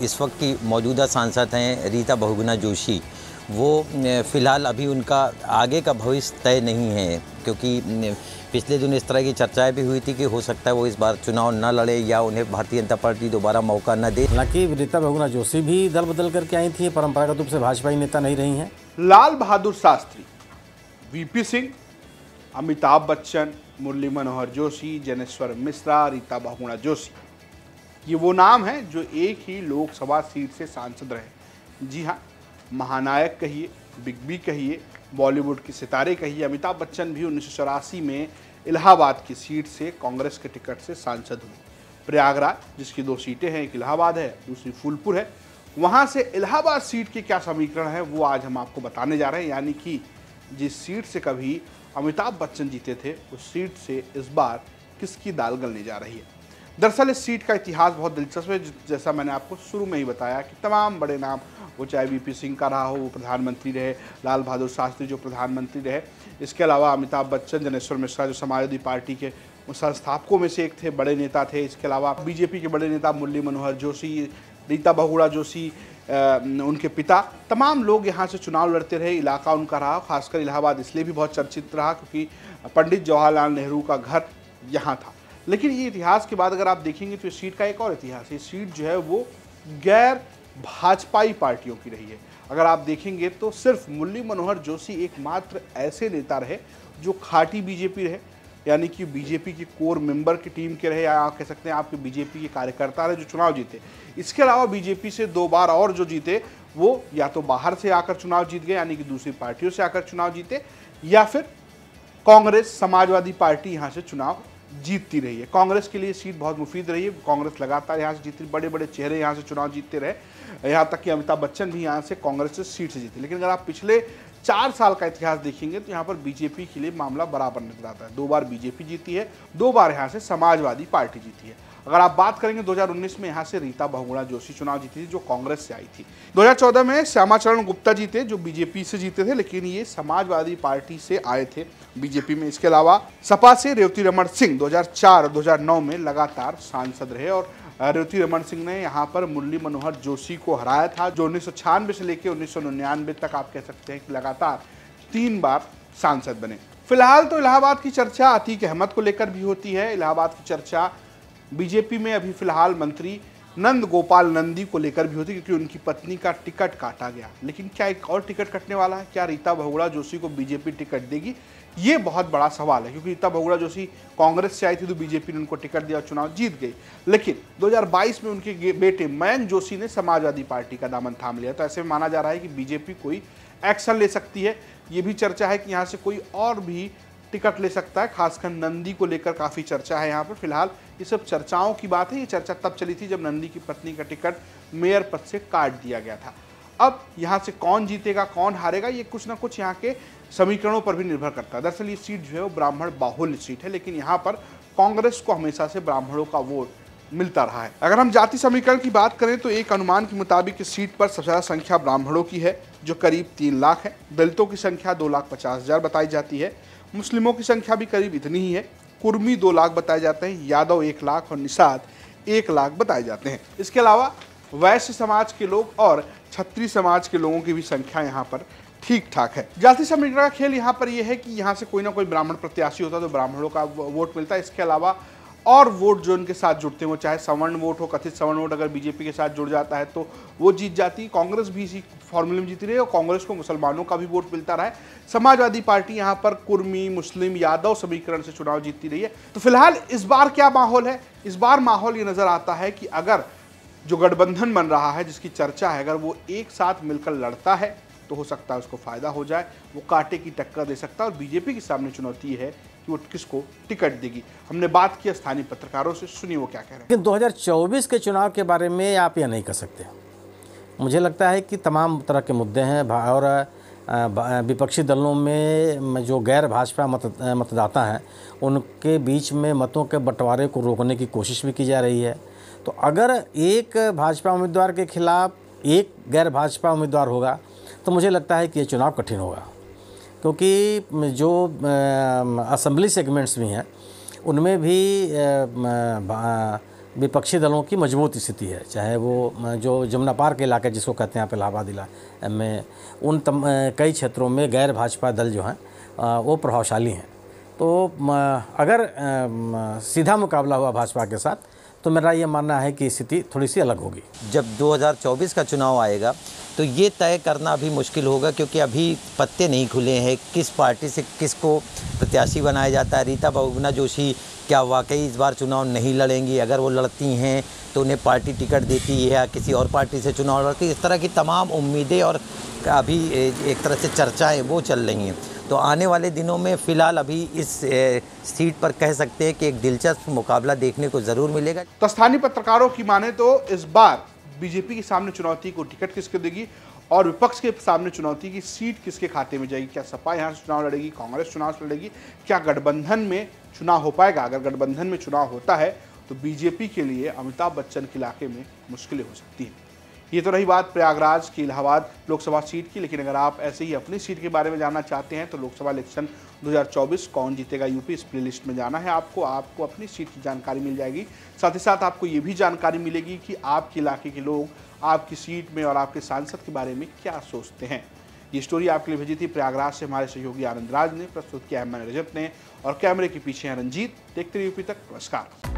इस वक्त की मौजूदा सांसद हैं रीता बहुगुणा जोशी, वो फ़िलहाल अभी उनका आगे का भविष्य तय नहीं है, क्योंकि पिछले दिन इस तरह की चर्चाएं भी हुई थी कि हो सकता है वो इस बार चुनाव न लड़े या उन्हें भारतीय जनता पार्टी दोबारा मौका न दे। हालांकि रीता बहुगुणा जोशी भी दल बदल करके आई थी, परंपरागत रूप से भाजपाई नेता नहीं रही हैं। लाल बहादुर शास्त्री, वीपी सिंह, अमिताभ बच्चन, मुरली मनोहर जोशी, जनेश्वर मिश्रा, रीता बहुगुणा जोशी, ये वो नाम हैं जो एक ही लोकसभा सीट से सांसद रहे। जी हाँ, महानायक कहिए, बिग बी कहिए, बॉलीवुड के सितारे कहिए, अमिताभ बच्चन भी 1984 में इलाहाबाद की सीट से कांग्रेस के टिकट से सांसद हुए। प्रयागराज, जिसकी 2 सीटें हैं, एक इलाहाबाद है, दूसरी फूलपुर है, वहाँ से इलाहाबाद सीट के क्या समीकरण है वो आज हम आपको बताने जा रहे हैं। यानी कि जिस सीट से कभी अमिताभ बच्चन जीते थे, उस सीट से इस बार किसकी दाल गलने जा रही है। दरअसल इस सीट का इतिहास बहुत दिलचस्प है। जैसा मैंने आपको शुरू में ही बताया कि तमाम बड़े नाम, वो चाहे वीपी सिंह का रहा हो, वो प्रधानमंत्री रहे, लाल बहादुर शास्त्री जो प्रधानमंत्री रहे, इसके अलावा अमिताभ बच्चन, जनेश्वर मिश्रा जो समाजवादी पार्टी के संस्थापकों में से एक थे, बड़े नेता थे, इसके अलावा बीजेपी के बड़े नेता मुरली मनोहर जोशी, रीता बहुगुणा जोशी, उनके पिता, तमाम लोग यहाँ से चुनाव लड़ते रहे। इलाका उनका रहा, खासकर इलाहाबाद इसलिए भी बहुत चर्चित रहा क्योंकि पंडित जवाहरलाल नेहरू का घर यहाँ था। लेकिन ये इतिहास के बाद अगर आप देखेंगे तो इस सीट का एक और इतिहास है। सीट जो है वो गैर भाजपाई पार्टियों की रही है। अगर आप देखेंगे तो सिर्फ मुरली मनोहर जोशी एकमात्र ऐसे नेता रहे जो खाटी बीजेपी रहे, यानी कि बीजेपी की कोर मेंबर की टीम के रहे, या आप कह सकते हैं आपके बीजेपी के कार्यकर्ता रहे जो चुनाव जीते। इसके अलावा बीजेपी से 2 बार और जो जीते वो या तो बाहर से आकर चुनाव जीत गए, यानी कि दूसरी पार्टियों से आकर चुनाव जीते, या फिर कांग्रेस, समाजवादी पार्टी यहाँ से चुनाव जीतती रही है। कांग्रेस के लिए सीट बहुत मुफीद रही है, कांग्रेस लगातार यहाँ से जीती, बड़े बड़े चेहरे यहाँ से चुनाव जीतते रहे, यहाँ तक कि अमिताभ बच्चन भी यहाँ से कांग्रेस से सीट से जीते। लेकिन अगर आप पिछले 4 साल का इतिहास देखेंगे तो यहाँ पर बीजेपी के लिए मामला बराबर नजर आता है। 2 बार बीजेपी जीती है, 2 बार यहाँ से समाजवादी पार्टी जीती है। अगर आप बात करेंगे 2019 में यहाँ से रीता बहुगुणा जोशी चुनाव जीती थी जो कांग्रेस से आई थी। 2014 में श्यामाचरण गुप्ता जीते जो बीजेपी से जीते थे, लेकिन ये समाजवादी पार्टी से आए थे बीजेपी में। इसके अलावा सपा से रेवती रमन सिंह 2004 और 2009 में लगातार सांसद रहे, और रेवती रमन सिंह ने यहाँ पर मुरली मनोहर जोशी को हराया था, जो 1996 से लेकर 1999 तक आप कह सकते हैं कि लगातार 3 बार सांसद बने। फिलहाल तो इलाहाबाद की चर्चा अतीक अहमद को लेकर भी होती है। इलाहाबाद की चर्चा बीजेपी में अभी फिलहाल मंत्री नंद गोपाल नंदी को लेकर भी होती है, क्योंकि उनकी पत्नी का टिकट काटा गया। लेकिन क्या एक और टिकट कटने वाला है? क्या रीता बहुगुणा जोशी को बीजेपी टिकट देगी? ये बहुत बड़ा सवाल है, क्योंकि रीता बहुगुणा जोशी कांग्रेस से आई थी तो बीजेपी ने उनको टिकट दिया और चुनाव जीत गई। लेकिन 2022 में उनके बेटे मयंक जोशी ने समाजवादी पार्टी का दामन थाम लिया, तो ऐसे में माना जा रहा है कि बीजेपी कोई एक्शन ले सकती है। ये भी चर्चा है कि यहाँ से कोई और भी टिकट ले सकता है, खासकर नंदी को लेकर काफ़ी चर्चा है यहाँ पर। फिलहाल ये सब चर्चाओं की बात है। ये चर्चा तब चली थी जब नंदी की पत्नी का टिकट मेयर पद से काट दिया गया था। अब यहाँ से कौन जीतेगा, कौन हारेगा, ये कुछ ना कुछ यहाँ के समीकरणों पर भी निर्भर करता है। दरअसल ये सीट जो है वो ब्राह्मण बाहुल्य सीट है, लेकिन यहाँ पर कांग्रेस को हमेशा से ब्राह्मणों का वोट मिलता रहा है। अगर हम जाति समीकरण की बात करें तो एक अनुमान के मुताबिक इस सीट पर सबसे ज़्यादा संख्या ब्राह्मणों की है, जो करीब 3 लाख है। दलितों की संख्या 2,50,000 बताई जाती है। मुस्लिमों की संख्या भी करीब इतनी ही है। कुर्मी 2 लाख बताए जाते हैं, यादव 1 लाख और निषाद 1 लाख बताए जाते हैं। इसके अलावा वैश्य समाज के लोग और छत्री समाज के लोगों की भी संख्या यहाँ पर ठीक ठाक है। जाति समीकरण का खेल यहाँ पर यह है कि यहाँ से कोई ना कोई ब्राह्मण प्रत्याशी होता है तो ब्राह्मणों का वोट मिलता है। इसके अलावा और वोट जो उनके साथ जुड़ते हैं, वो चाहे सवर्ण वोट हो, कथित सवर्ण वोट अगर बीजेपी के साथ जुड़ जाता है तो वो जीत जाती। कांग्रेस भी इसी फॉर्मूले में जीती रही और कांग्रेस को मुसलमानों का भी वोट मिलता रहा है। समाजवादी पार्टी यहाँ पर कुर्मी, मुस्लिम, यादव समीकरण से चुनाव जीतती रही है। तो फिलहाल इस बार क्या माहौल है? इस बार माहौल ये नजर आता है कि अगर जो गठबंधन बन रहा है, जिसकी चर्चा है, अगर वो एक साथ मिलकर लड़ता है तो हो सकता है उसको फायदा हो जाए, वो कांटे की टक्कर दे सकता है। और बीजेपी के सामने चुनौती है कि वो किसको टिकट देगी। हमने बात की स्थानीय पत्रकारों से, सुनिए वो क्या कह रहे हैं। लेकिन 2024 के चुनाव के बारे में आप यह नहीं कह सकते। मुझे लगता है कि तमाम तरह के मुद्दे हैं और विपक्षी दलों में जो गैर भाजपा मतदाता हैं उनके बीच में मतों के बंटवारे को रोकने की कोशिश भी की जा रही है। तो अगर एक भाजपा उम्मीदवार के खिलाफ एक गैर भाजपा उम्मीदवार होगा तो मुझे लगता है कि ये चुनाव कठिन होगा, क्योंकि जो असेंबली सेगमेंट्स भी हैं उनमें भी विपक्षी दलों की मजबूत स्थिति है, चाहे वो जो जमुना पार के इलाके जिसको कहते हैं आप इलाहाबाद इलाके में, उन कई क्षेत्रों में गैर भाजपा दल जो हैं वो प्रभावशाली हैं। तो अगर सीधा मुकाबला हुआ भाजपा के साथ तो मेरा ये मानना है कि स्थिति थोड़ी सी अलग होगी। जब 2024 का चुनाव आएगा तो ये तय करना भी मुश्किल होगा, क्योंकि अभी पत्ते नहीं खुले हैं किस पार्टी से किसको प्रत्याशी बनाया जाता है। रीता बहुगुणा जोशी क्या वाकई इस बार चुनाव नहीं लड़ेंगी? अगर वो लड़ती हैं तो उन्हें पार्टी टिकट देती है या किसी और पार्टी से चुनाव लड़ती है? इस तरह की तमाम उम्मीदें और अभी एक तरह से चर्चाएँ वो चल रही हैं। तो आने वाले दिनों में फ़िलहाल अभी इस सीट पर कह सकते हैं कि एक दिलचस्प मुकाबला देखने को ज़रूर मिलेगा। तो स्थानीय पत्रकारों की माने तो इस बार बीजेपी के सामने चुनौती को टिकट किसको देगी और विपक्ष के सामने चुनौती की सीट किसके खाते में जाएगी? क्या सपा यहाँ से चुनाव लड़ेगी, कांग्रेस चुनाव लड़ेगी, क्या गठबंधन में चुनाव हो पाएगा? अगर गठबंधन में चुनाव होता है तो बीजेपी के लिए अमिताभ बच्चन के इलाके में मुश्किलें हो सकती हैं। ये तो रही बात प्रयागराज की इलाहाबाद लोकसभा सीट की, लेकिन अगर आप ऐसे ही अपनी सीट के बारे में जानना चाहते हैं तो लोकसभा इलेक्शन 2024 कौन जीतेगा यूपी, इस प्लेलिस्ट में जाना है आपको अपनी सीट की जानकारी मिल जाएगी। साथ ही साथ आपको ये भी जानकारी मिलेगी कि आपके इलाके के लोग आपकी सीट में और आपके सांसद के बारे में क्या सोचते हैं। ये स्टोरी आपके लिए भेजी थी प्रयागराज से हमारे सहयोगी आनंद राज ने, प्रस्तुत किया है मैंने रजत ने, और कैमरे के पीछे हैं रंजीत। देखते रहिए यूपी तक। नमस्कार।